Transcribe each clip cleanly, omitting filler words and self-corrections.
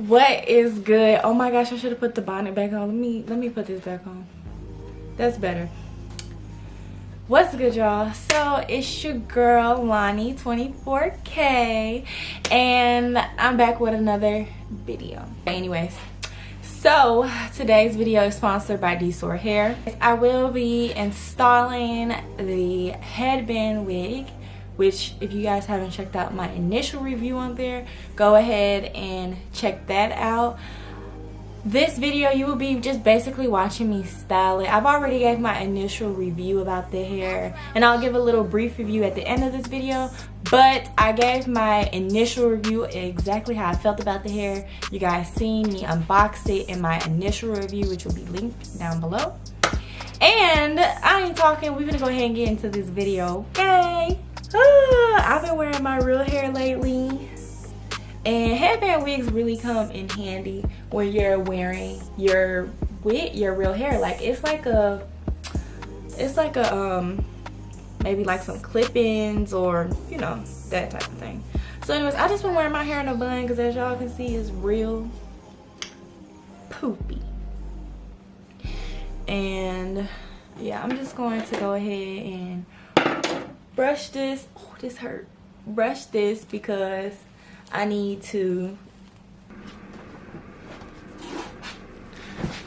What is good? Oh my gosh, I should have put the bonnet back on. Let me put this back on. That's better. What's good, y'all? So it's your girl Lonnie 24K, and I'm back with another video. Anyways, so today's video is sponsored by DSoar hair. I will be installing the headband wig, which if you guys haven't checked out my initial review on there, go ahead and check that out. This video, you will be just basically watching me style it. I've already gave my initial review about the hair, and I'll give a little brief review at the end of this video, but I gave my initial review exactly how I felt about the hair. You guys seen me unbox it in my initial review, which will be linked down below. And I ain't talking, we're gonna go ahead and get into this video, okay? I've been wearing my real hair lately, and headband wigs really come in handy when you're wearing your real hair. Like it's like a maybe like some clip-ins, or you know, that type of thing. So anyways, I just been wearing my hair in a bun because as y'all can see, it's real poopy. And yeah, I'm just going to go ahead and brush this. Oh, this hurt. Brush this because I need to.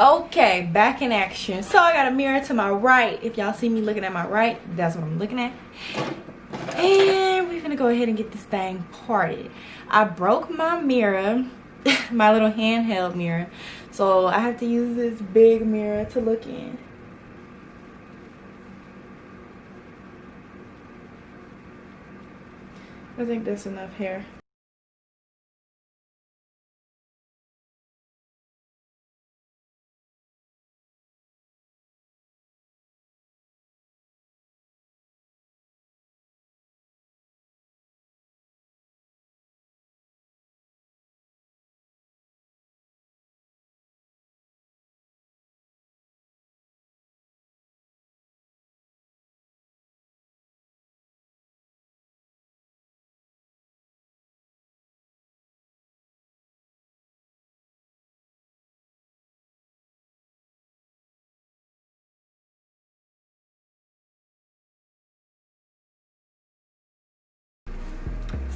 Okay, back in action. So I got a mirror to my right. If y'all see me looking at my right, that's what I'm looking at. And we're gonna go ahead and get this thing parted. I broke my mirror, my little handheld mirror, so I have to use this big mirror to look in. I think that's enough hair.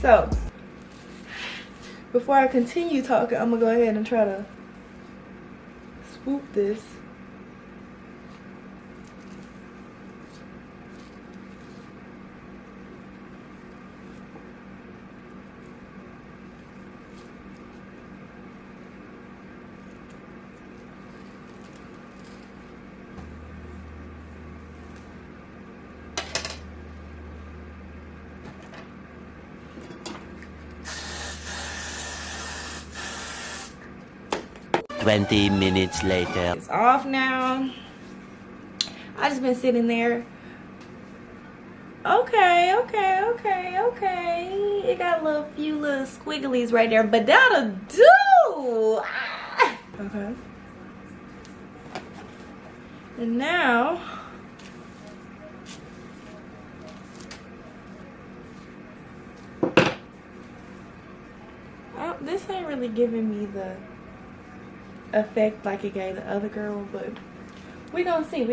So before I continue talking, I'm gonna go ahead and try to swoop this. Twenty minutes later. It's off now. I just been sitting there. Okay. It got a few little squigglies right there, but that'll do. Ah. Okay. And now this ain't really giving me the effect like it gave the other girl, but we gonna see.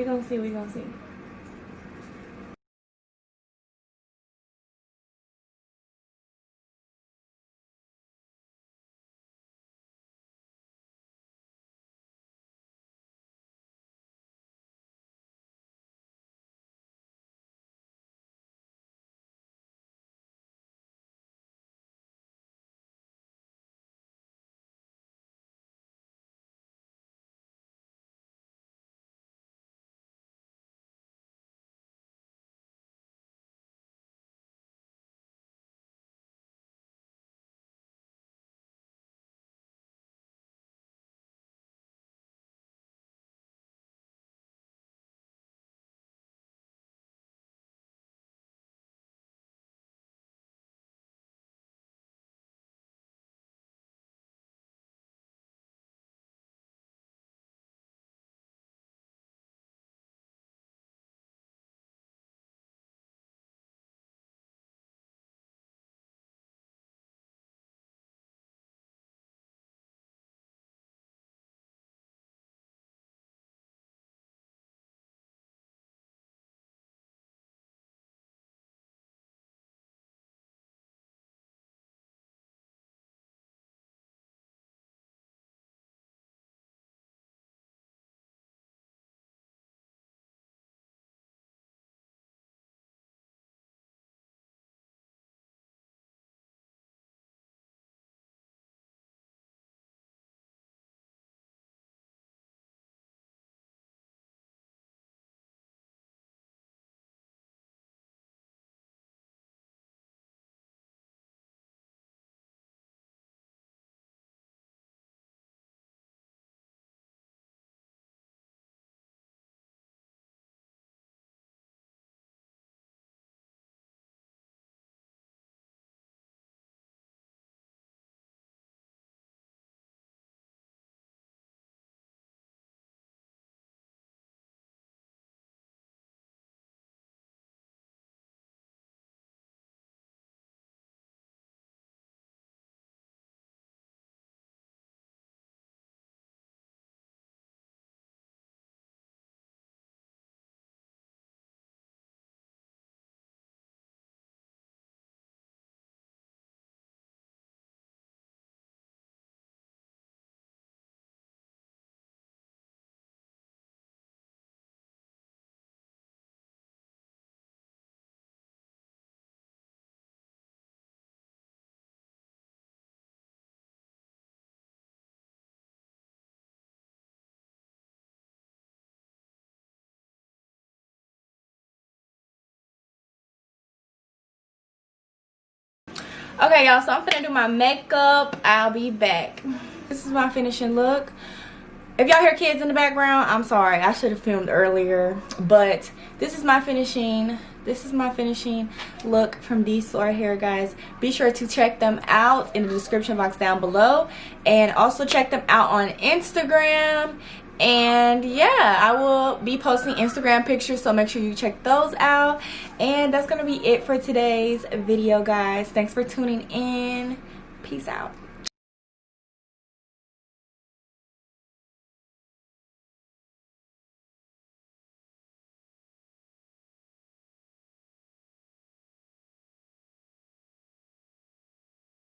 Okay, y'all, so I'm gonna do my makeup. I'll be back. This is my finishing look. If y'all hear kids in the background, I'm sorry. I should have filmed earlier, but this is my finishing look from DSoar hair, guys. Be sure to check them out in the description box down below, and also check them out on Instagram. And yeah, I will be posting Instagram pictures, so make sure you check those out. And that's gonna be it for today's video, guys. Thanks for tuning in. Peace out.